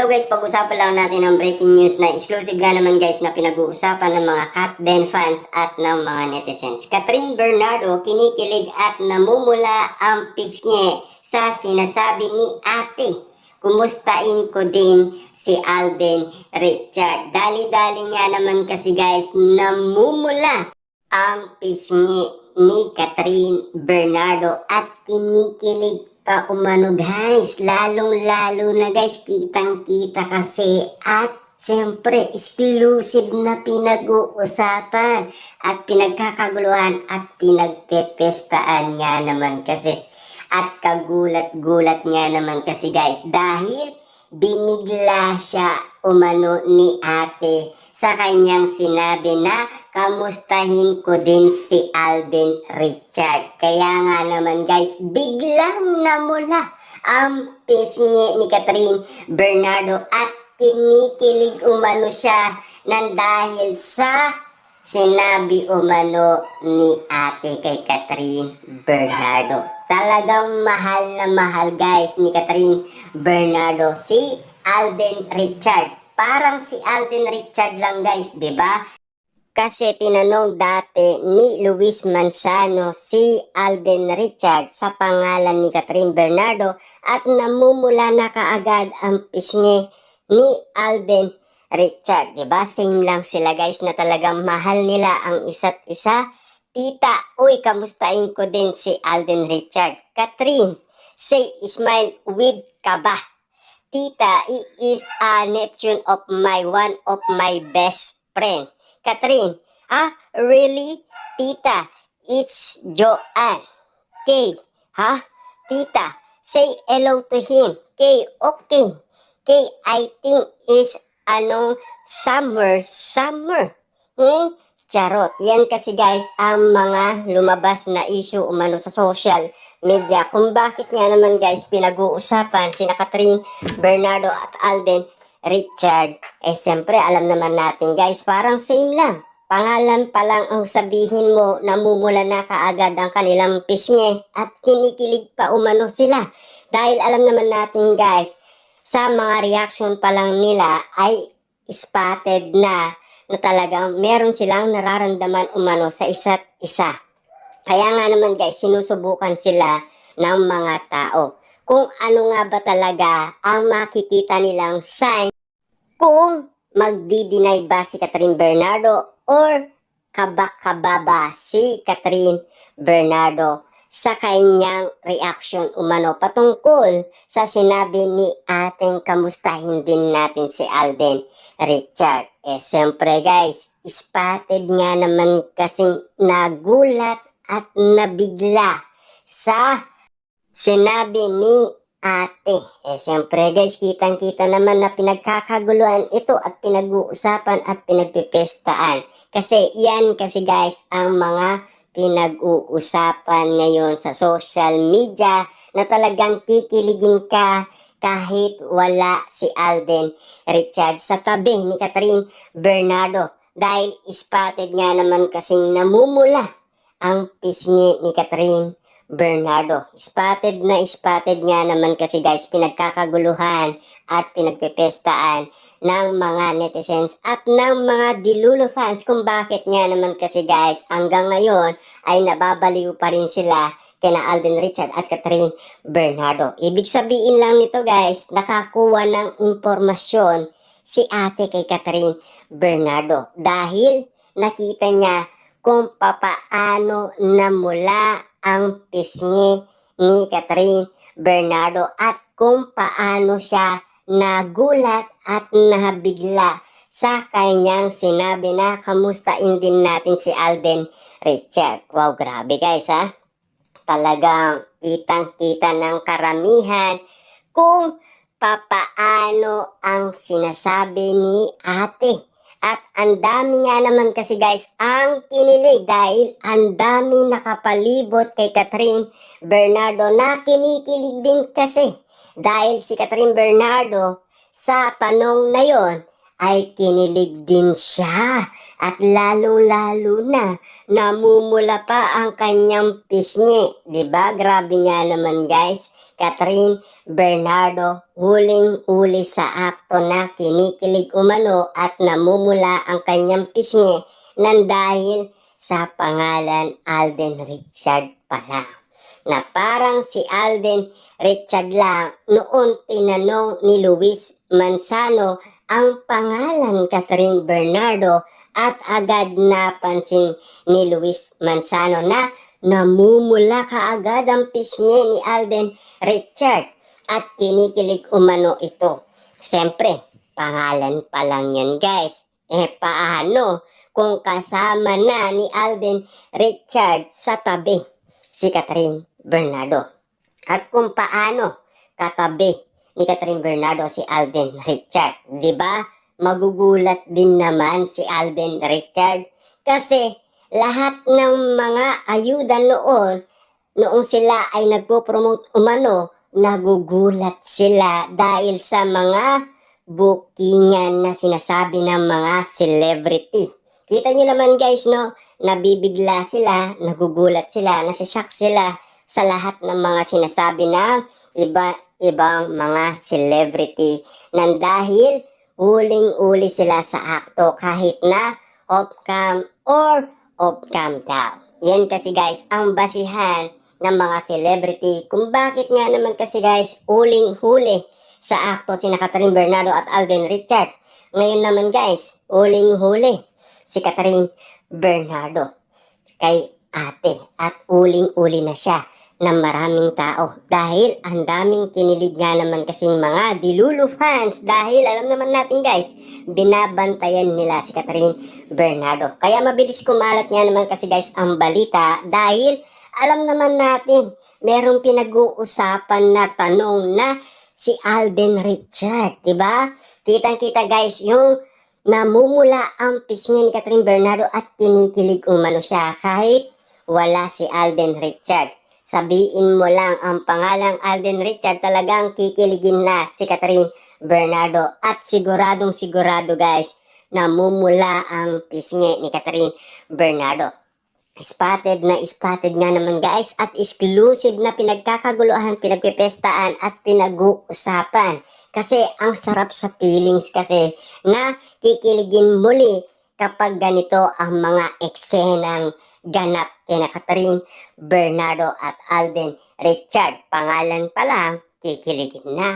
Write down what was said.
guys, pag-usapan lang natin ang breaking news na exclusive nga naman guys na pinag-uusapan ng mga Kat Den fans at ng mga netizens. Catherine Bernardo kinikilig at namumula ang pisngi sa sinasabi ni ate. Kumustahin ko din si Alden Richard. Dali-dali nga naman kasi guys namumula ang pisngi ni Catherine Bernardo at kinikilig pa umano guys, lalong-lalo na guys, kitang-kita kasi at siyempre exclusive na pinag-uusapan at pinagkakaguluhan at pinagpepestaan nga naman kasi. At kagulat-gulat nga naman kasi guys dahil binigla siya umano ni ate sa kanyang sinabi na kamustahin ko din si Alden Richard. Kaya nga naman guys, biglang namula ang pisngi ni Catherine Bernardo at kinikilig umano siya nang dahil sa sinabi umano ni ate kay Catherine Bernardo. Talagang mahal na mahal guys ni Catherine Bernardo si Alden Richard. Parang si Alden Richard lang guys, 'di ba? Kasi tinanong dati ni Luis Manzano si Alden Richard sa pangalan ni Catherine Bernardo at namumula na kaagad ang pisngi ni Alden Richard, 'di ba? Same lang sila guys na talagang mahal nila ang isa't isa. Tita, uy, kamustahin ko din si Alden Richard. Catherine, say smile with kaba. Tita, he is a Neptune of one of my best friend. Catherine, really? Tita, it's Joanne. Kay, Tita, say hello to him. Kay, okay. Kay, I think is summer. Charot. Yan kasi guys ang mga lumabas na issue umano sa social media. Kung bakit nga naman guys pinag-uusapan sina Catherine Bernardo at Alden Richard. Siyempre alam naman natin guys parang same lang. Pangalan pa lang ang sabihin mo, namumula na kaagad ang kanilang pisngi at kinikilig pa umano sila. Dahil alam naman natin guys, sa mga reaction pa lang nila ay spotted na talagang meron silang nararamdaman umano sa isa't isa. Kaya nga naman guys, sinusubukan sila ng mga tao. Kung ano nga ba talaga ang makikita nilang sign kung magdi-deny ba si Catherine Bernardo or kabakababa si Catherine Bernardo sa kanyang reaction umano patungkol sa sinabi ni ating kamustahin din natin si Alden Richard. Siyempre guys, spotted nga naman kasing nagulat at nabigla sa sinabi ni ate. Siyempre guys, kitang-kita naman na pinagkakaguluhan ito at pinag-uusapan at pinagpipestaan. Kasi yan kasi guys ang mga pinag-uusapan ngayon sa social media na talagang kikiligin ka kahit wala si Alden Richard sa tabi ni Catherine Bernardo. Dahil spotted nga naman kasing namumula ang pisngi ni Catherine Bernardo. Spotted nga naman kasi guys pinagkakaguluhan at pinagpepestaan ng mga netizens at ng mga Dilulo fans kung bakit nga naman kasi guys hanggang ngayon ay nababaliw pa rin sila kina Alden Richard at Catherine Bernardo. Ibig sabihin lang nito guys, nakakuha ng impormasyon si ate kay Catherine Bernardo dahil nakita niya kung papaano namula ang pisngi ni Catherine Bernardo at kung paano siya nagulat at nabigla sa kanyang sinabi na kamustahin din natin si Alden Richard. Wow, grabe guys Talagang kitang-kita ng karamihan kung papaano ang sinasabi ni ate. At ang dami nga naman kasi guys ang kinilig dahil ang dami nakapalibot kay Catherine Bernardo na kinikilig din kasi. Dahil si Catherine Bernardo sa tanong na yon ay kinilig din siya at lalong-lalo na namumula pa ang kanyang pisngi. 'Di ba? Grabe nga naman guys. Catherine Bernardo huling-uli sa akto na kinikilig umano at namumula ang kanyang pisngi nang dahil sa pangalan Alden Richard pala. Na parang si Alden Richard lang noon tinanong ni Luis Manzano ang pangalan Catherine Bernardo at agad napansin ni Luis Manzano na namumula kaagad ang pisngi ni Alden Richard at kinikilig umano ito. Siyempre, pangalan pa lang yun guys. Paano kung kasama na ni Alden Richard sa tabi si Catherine Bernardo? At kung paano katabi ni Catherine Bernardo si Alden Richard, 'di ba? Magugulat din naman si Alden Richard kasi lahat ng mga ayuda noong sila ay nagpo-promote umano, nagugulat sila dahil sa mga bookingan na sinasabi ng mga celebrity. Kita nyo naman guys, no? Nabibigla sila, nagugulat sila, nasashock sila sa lahat ng mga sinasabi ng ibang mga celebrity nang dahil huling-uli sila sa akto kahit na off-cam or off-cam daw. Yan kasi guys ang basihan ng mga celebrity kung bakit nga naman kasi guys huling-huli sa akto sina Catherine Bernardo at Alden Richard. Ngayon naman guys, huling-huli si Catherine Bernardo kay ate at uling-uli na siya ng maraming tao dahil ang daming kinilig nga naman kasing mga Dilulu fans dahil alam naman natin guys, binabantayan nila si Catherine Bernardo. Kaya mabilis kumalat nga naman kasi guys ang balita dahil alam naman natin merong pinag-uusapan na tanong na si Alden Richard, 'di ba? Kitang-kita guys yung namumula ang pisngi ni Catherine Bernardo at kinikilig umano siya kahit wala si Alden Richard. Sabihin mo lang ang pangalang Alden Richard, talagang kikiligin na si Catherine Bernardo at siguradong sigurado guys namumula ang pisngi ni Catherine Bernardo. Spotted nga naman guys at exclusive na pinagkakaguluhan, pinagpipestaan at pinag-uusapan. Kasi ang sarap sa feelings kasi na kikiligin muli kapag ganito ang mga eksenang ganap kina Catherine Bernardo at Alden Richard. Pangalan pa lang, kikiligin na.